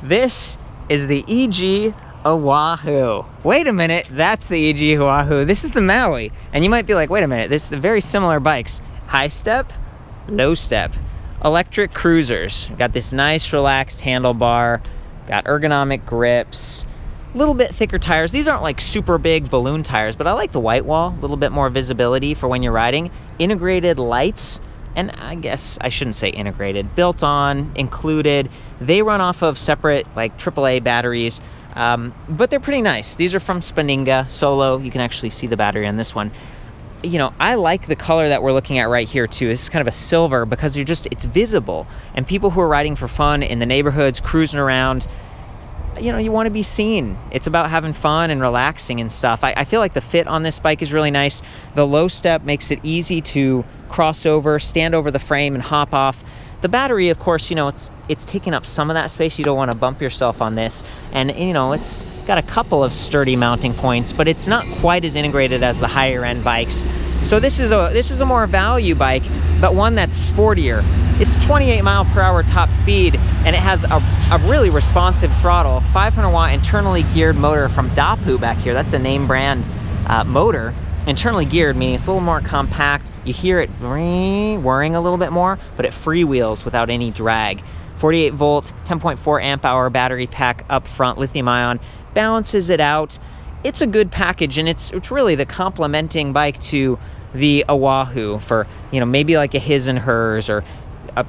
This is the EG Oahu. Wait a minute, that's the EG Oahu. This is the Maui. And you might be like, wait a minute, this is the very similar bikes. High step, low step. Electric cruisers. Got this nice relaxed handlebar, got ergonomic grips, a little bit thicker tires. These aren't like super big balloon tires, but I like the white wall, a little bit more visibility for when you're riding. Integrated lights, and I guess I shouldn't say integrated, built on, included. They run off of separate like AAA batteries, but they're pretty nice. These are from Spaninga Solo. You can actually see the battery on this one. You know, I like the color that we're looking at right here too. This is kind of a silver because it's visible. And people who are riding for fun in the neighborhoods, cruising around, you know, you want to be seen. It's about having fun and relaxing and stuff. I feel like the fit on this bike is really nice. The low step makes it easy to cross over, stand over the frame and hop off. The battery, of course, you know, it's taking up some of that space. You don't want to bump yourself on this. And, you know, it's got a couple of sturdy mounting points, but it's not quite as integrated as the higher end bikes. So this is a more value bike, but one that's sportier. It's 28 mile/hour top speed, and it has a really responsive throttle, 500 watt internally geared motor from Dapu back here. That's a name brand motor. Internally geared, meaning it's a little more compact. You hear it whirring a little bit more, but it freewheels without any drag. 48 volt, 10.4 amp hour battery pack up front, lithium ion, balances it out. It's a good package, and it's really the complementing bike to the Oahu for, you know, maybe like a his and hers or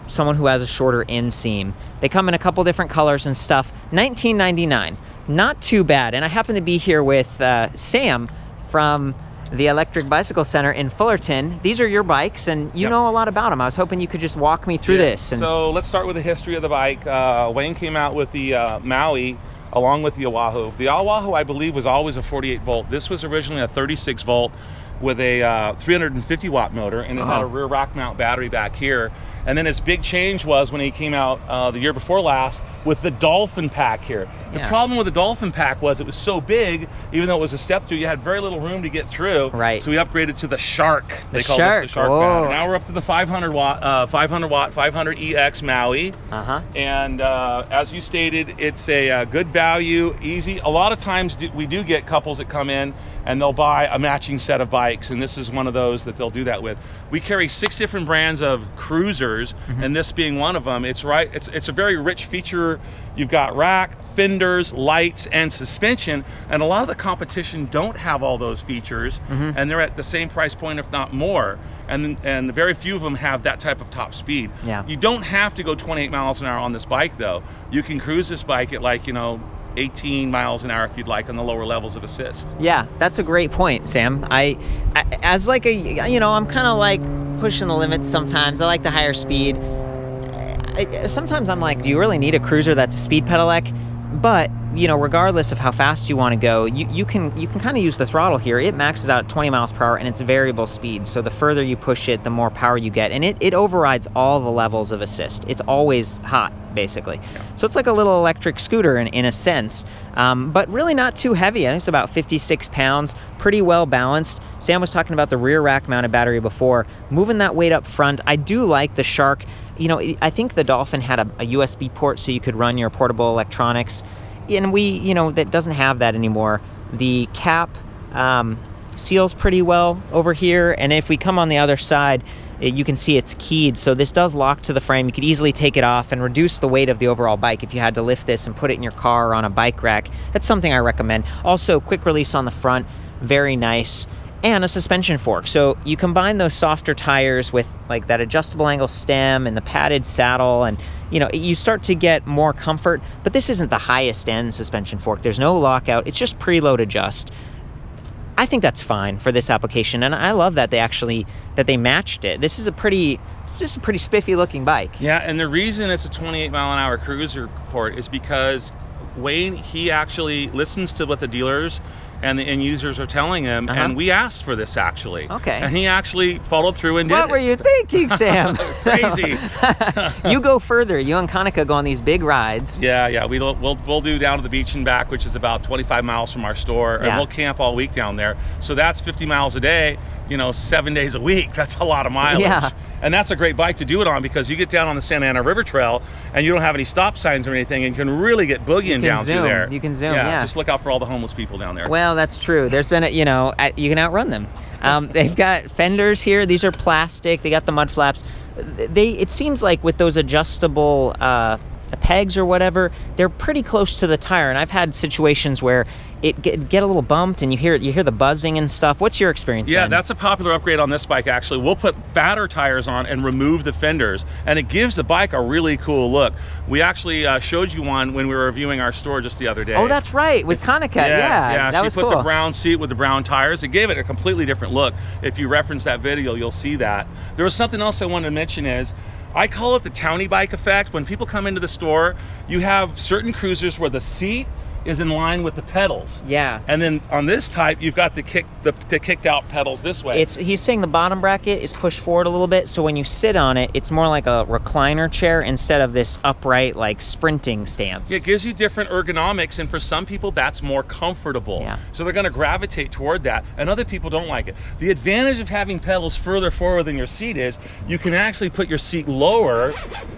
someone who has a shorter inseam. They come in a couple different colors and stuff. $19.99, not too bad. And I happen to be here with Sam from the Electric Bicycle Center in Fullerton. These are your bikes, and you know a lot about them. I was hoping you could just walk me through this. And so let's start with the history of the bike. Wayne came out with the Maui along with the Oahu. The Oahu, I believe, was always a 48 volt. This was originally a 36 volt with a 350 watt motor, and it had a rear rack mount battery back here. And then his big change was when he came out the year before last with the Dolphin pack here. The problem with the Dolphin pack was it was so big, even though it was a step-thru, you had very little room to get through. Right. So we upgraded to the Shark. They call this the Shark battery. Now we're up to the 500 watt 500 EX Maui. And as you stated, it's a good value, easy. A lot of times we do get couples that come in and they'll buy a matching set of bikes, and this is one of those that they'll do that with. We carry 6 different brands of cruisers, and this being one of them. It's a very rich feature. You've got rack, fenders, lights, and suspension, and a lot of the competition don't have all those features, and they're at the same price point, if not more. And very few of them have that type of top speed. You don't have to go 28 miles an hour on this bike, though. You can cruise this bike at, like, you know, 18 miles an hour if you'd like on the lower levels of assist. Yeah, that's a great point, Sam. I as like a, you know, I'm kind of like pushing the limits sometimes. I like the higher speed. Sometimes I'm like, do you really need a cruiser that's a speed pedelec? But, you know, regardless of how fast you want to go, you can kind of use the throttle here. It maxes out at 20 miles per hour, and it's variable speed. So the further you push it, the more power you get. And it overrides all the levels of assist. It's always hot, basically. So it's like a little electric scooter in a sense, but really not too heavy. I think it's about 56 pounds, pretty well balanced. Sam was talking about the rear rack mounted battery before. Moving that weight up front, I do like the Shark. You know, I think the Dolphin had a USB port so you could run your portable electronics, and you know, that doesn't have that anymore. The cap seals pretty well over here, and if we come on the other side, you can see it's keyed, so this does lock to the frame. You could easily take it off and reduce the weight of the overall bike if you had to lift this and put it in your car or on a bike rack. That's something I recommend. Also, quick release on the front, very nice. And a suspension fork. So you combine those softer tires with like that adjustable angle stem and the padded saddle, and you know, you start to get more comfort. But this isn't the highest end suspension fork. There's no lockout. It's just preload adjust. I think that's fine for this application, and I love that they matched it. It's just a pretty spiffy looking bike. Yeah, and the reason it's a 28 mile an hour cruiser port is because Wayne, he actually listens to what the dealers and the end users are telling him, and we asked for this actually. And he actually followed through and did it. What were you thinking, Sam? Crazy. You go further. You and Kanika go on these big rides. Yeah, we'll do down to the beach and back, which is about 25 miles from our store, and we'll camp all week down there. So that's 50 miles a day. you know, 7 days a week. That's a lot of mileage. Yeah. And that's a great bike to do it on, because you get down on the Santa Ana River Trail and you don't have any stop signs or anything, and you can really get boogieing down through there. You can zoom, yeah. Just look out for all the homeless people down there. Well, that's true. There's been, you know, you can outrun them. They've got fenders here. These are plastic. They got the mud flaps. It seems like with those adjustable pegs or whatever, they're pretty close to the tire, and I've had situations where it get a little bumped and you hear the buzzing and stuff. What's your experience been? That's a popular upgrade on this bike, actually. We'll put fatter tires on and remove the fenders, and it gives the bike a really cool look. We actually showed you one when we were reviewing our store just the other day. Oh, that's right, with Kanika. Yeah, that was cool. She put the brown seat with the brown tires. It gave it a completely different look. If you reference that video, you'll see that. There was something else I wanted to mention is, I call it the townie bike effect. When people come into the store, you have certain cruisers where the seat is in line with the pedals. Yeah. And then on this type, you've got the kicked out pedals this way. He's saying the bottom bracket is pushed forward a little bit, so when you sit on it, it's more like a recliner chair instead of this upright, like, sprinting stance. It gives you different ergonomics, and for some people, that's more comfortable. Yeah. So they're gonna gravitate toward that, and other people don't like it. The advantage of having pedals further forward than your seat is, you can actually put your seat lower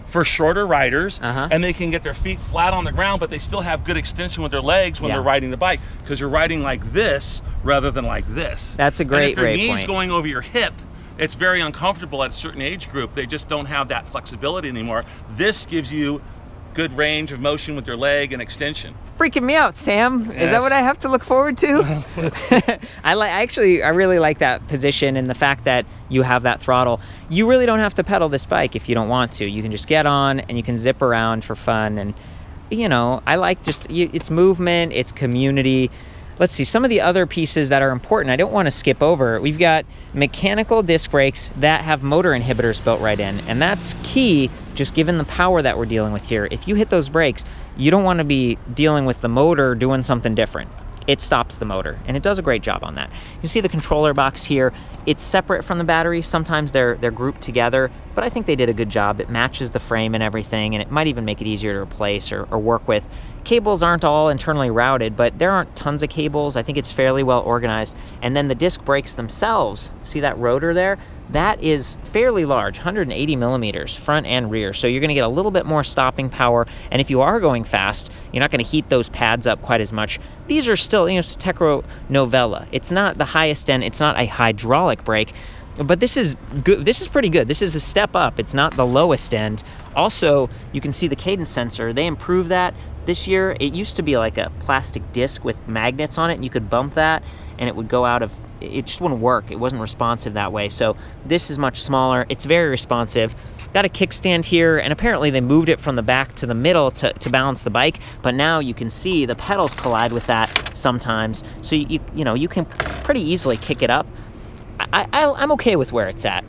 for shorter riders, and they can get their feet flat on the ground, but they still have good extension with their legs when they're riding the bike, because you're riding like this rather than like this. That's a great, great point. If your knee's going over your hip, it's very uncomfortable at a certain age group. They just don't have that flexibility anymore. This gives you good range of motion with your leg and extension. Freaking me out, Sam. Yes. Is that what I have to look forward to? I really like that position and the fact that you have that throttle. You really don't have to pedal this bike if you don't want to. You can just get on and you can zip around for fun. And you know, I like it's movement, it's community. Let's see, some of the other pieces that are important, I don't want to skip over. We've got mechanical disc brakes that have motor inhibitors built right in, and that's key, just given the power that we're dealing with here. If you hit those brakes, you don't want to be dealing with the motor doing something different. It stops the motor, and it does a great job on that. You see the controller box here. It's separate from the battery. Sometimes they're grouped together, but I think they did a good job. It matches the frame and everything, and it might even make it easier to replace or work with. Cables aren't all internally routed, but there aren't tons of cables. I think it's fairly well organized. And then the disc brakes themselves, see that rotor there? That is fairly large, 180 millimeters, front and rear. So you're gonna get a little bit more stopping power. And if you are going fast, you're not gonna heat those pads up quite as much. These are still, you know, it's a Tecro Novella. It's not the highest end, it's not a hydraulic brake, but this is good. This is pretty good. This is a step up. It's not the lowest end. Also, you can see the Cadence Sensor. They improved that this year. It used to be like a plastic disc with magnets on it, and you could bump that and it would go out of, it just wouldn't work. It wasn't responsive that way. So this is much smaller. It's very responsive. Got a kickstand here, and apparently they moved it from the back to the middle to balance the bike, but now you can see the pedals collide with that sometimes. So you know, you can pretty easily kick it up. I'm okay with where it's at.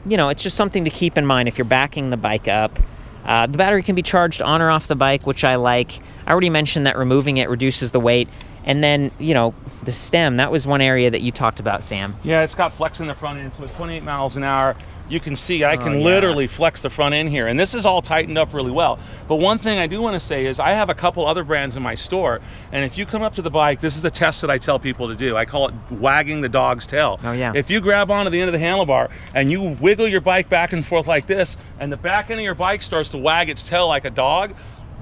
You know, it's just something to keep in mind if you're backing the bike up. The battery can be charged on or off the bike, which I like. I already mentioned that removing it reduces the weight. And then, you know, the stem, that was one area that you talked about, Sam. Yeah, it's got flex in the front end, so it's 28 miles an hour. You can see I can literally flex the front end here, and this is all tightened up really well. But one thing I do want to say is I have a couple other brands in my store, and if you come up to the bike, this is the test that I tell people to do. I call it wagging the dog's tail. Oh yeah. If you grab onto the end of the handlebar and you wiggle your bike back and forth like this, and the back end of your bike starts to wag its tail like a dog,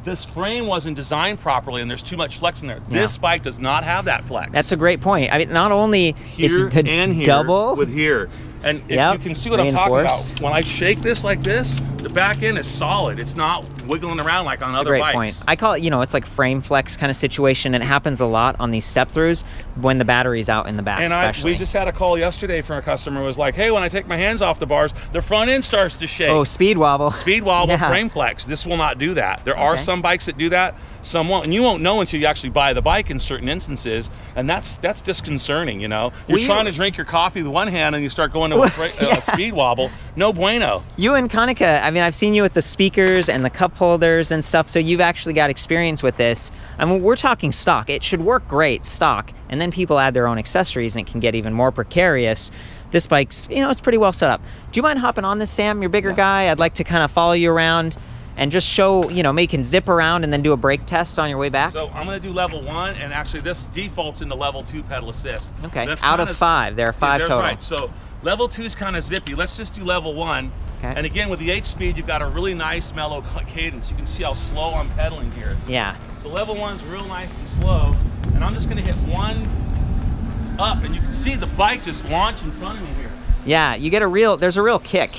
this frame wasn't designed properly and there's too much flex in there. Yeah. This bike does not have that flex. That's a great point. I mean, not only here it's and here double with here. And if you can see what I'm talking about. When I shake this like this, the back end is solid. It's not wiggling around like on other bikes. That's a great point. I call it, you know, it's like frame flex kind of situation, and it happens a lot on these step-throughs when the battery's out in the back, especially. We just had a call yesterday from a customer who was like, hey, when I take my hands off the bars, the front end starts to shake. Oh, speed wobble. Speed wobble, frame flex. This will not do that. There are some bikes that do that, some won't. And you won't know until you actually buy the bike in certain instances, and that's disconcerting, you know? You're trying to drink your coffee with one hand and you start going to a speed wobble. No bueno. You and Kanika, I mean, I've seen you with the speakers and the cup holders and stuff, so you've actually got experience with this. I mean, we're talking stock. It should work great, stock, and then people add their own accessories and it can get even more precarious. This bike's, you know, it's pretty well set up. Do you mind hopping on this, Sam? You're a bigger guy. I'd like to kind of follow you around and just show, you know, maybe you can zip around and then do a brake test on your way back. So I'm gonna do level 1, and actually this defaults into level 2 pedal assist. Okay, out of 5, there are 5 total. Right. So Level 2 is kind of zippy. Let's just do level 1. Okay. And again, with the 8-speed, you've got a really nice mellow cadence. You can see how slow I'm pedaling here. Yeah. So level 1's real nice and slow. And I'm just going to hit 1 up, and you can see the bike just launch in front of me here. Yeah, you get there's a real kick.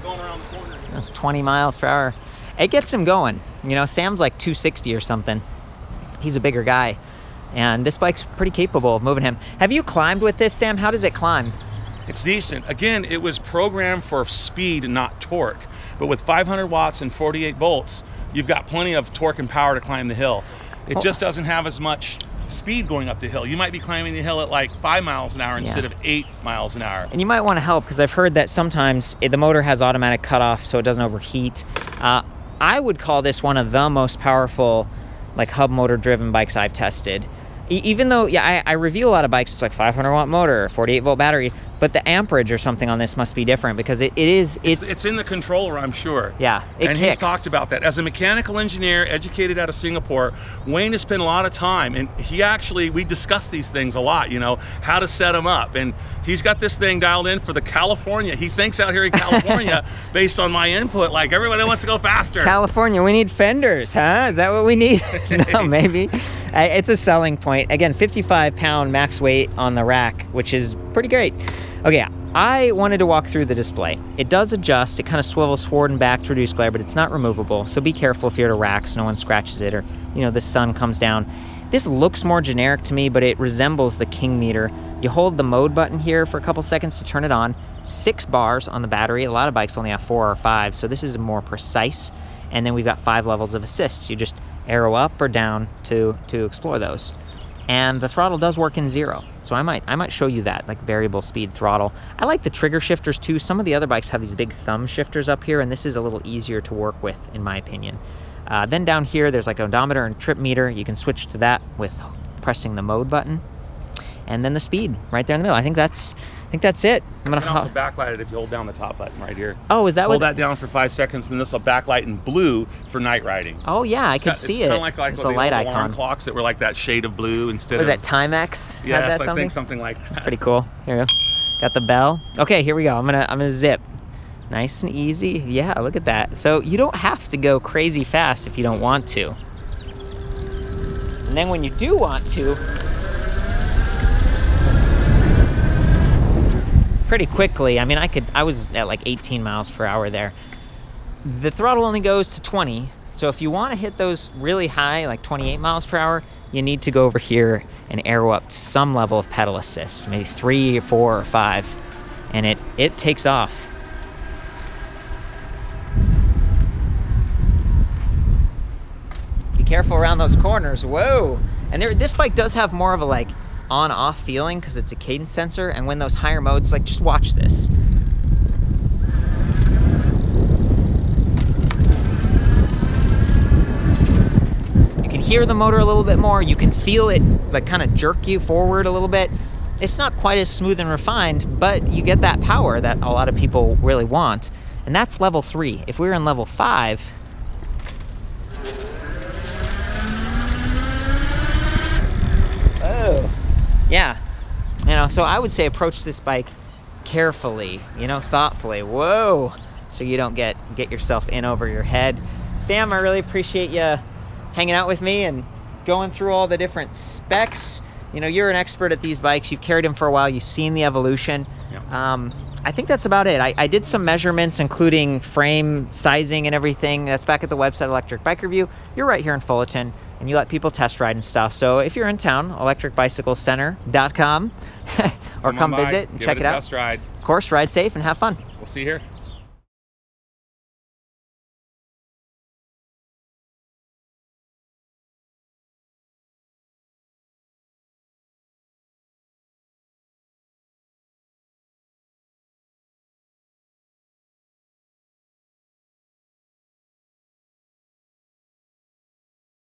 Going around the corner. That's 20 miles per hour. It gets him going. You know, Sam's like 260 or something. He's a bigger guy. And this bike's pretty capable of moving him. Have you climbed with this, Sam? How does it climb? It's decent. Again, it was programmed for speed and not torque. But with 500 watts and 48 volts, you've got plenty of torque and power to climb the hill. It just doesn't have as much speed going up the hill. You might be climbing the hill at like 5 miles an hour instead of 8 miles an hour. And you might want to help, because I've heard that sometimes the motor has automatic cutoff so it doesn't overheat. I would call this one of the most powerful like hub motor driven bikes I've tested. Even though, yeah, I review a lot of bikes, it's like 500 watt motor, 48 volt battery, but the amperage or something on this must be different, because it's in the controller, I'm sure. Yeah, and he's talked about that. As a mechanical engineer, educated out of Singapore, Wayne has spent a lot of time, and we discuss these things a lot, you know, how to set them up. And he's got this thing dialed in for the California. He thinks out here in California, based on my input, like everybody wants to go faster. California, we need fenders, huh? Is that what we need? No, maybe. It's a selling point. Again, 55-pound max weight on the rack, which is pretty great. Okay, I wanted to walk through the display. It does adjust. It kind of swivels forward and back to reduce glare, but it's not removable. So be careful if you're at a rack so no one scratches it, or, you know, the sun comes down. This looks more generic to me, but it resembles the King meter. You hold the mode button here for a couple seconds to turn it on. 6 bars on the battery. A lot of bikes only have 4 or 5, so this is more precise. And then we've got 5 levels of assist. You just arrow up or down to explore those. And the throttle does work in 0. So I might show you that, like variable speed throttle. I like the trigger shifters too. Some of the other bikes have these big thumb shifters up here, and this is a little easier to work with, in my opinion. Then down here, there's like odometer and trip meter. You can switch to that with pressing the mode button. And then the speed right there in the middle. I think that's it. You can also backlight it if you hold down the top button right here. Oh, is that Hold that down for 5 seconds, and this will backlight in blue for night riding. Oh yeah, I could see it. It's kind of like it's the light alarm icon clocks that were like that shade of blue instead of... Was that Timex? Yes, I think something like that. That's pretty cool. Here we go. Got the bell. Okay, here we go. I'm gonna zip. Nice and easy. Yeah, look at that. So you don't have to go crazy fast if you don't want to. And then when you do want to, pretty quickly, I mean, I was at like 18 miles per hour there. The throttle only goes to 20, so if you want to hit those really high, like 28 miles per hour, you need to go over here and arrow up to some level of pedal assist, maybe 3 or 4 or 5, and it takes off. Be careful around those corners. Whoa! And this bike does have more of a like on-off feeling because it's a cadence sensor, and when those higher modes, like, just watch this. You can hear the motor a little bit more. You can feel it like kind of jerk you forward a little bit. It's not quite as smooth and refined, but you get that power that a lot of people really want. And that's level 3. If we were in level 5, yeah, you know, so I would say approach this bike carefully, you know, thoughtfully. Whoa, so you don't get yourself in over your head. Sam, I really appreciate you hanging out with me and going through all the different specs. You know, you're an expert at these bikes. You've carried them for a while. You've seen the evolution. Yeah. I think that's about it. I did some measurements, including frame sizing and everything. That's back at the website, Electric Bike Review. You're right here in Fullerton, and you let people test ride and stuff. So if you're in town, electricbicyclecenter.com, or come visit and check it out. Test ride. Of course, ride safe and have fun. We'll see you here.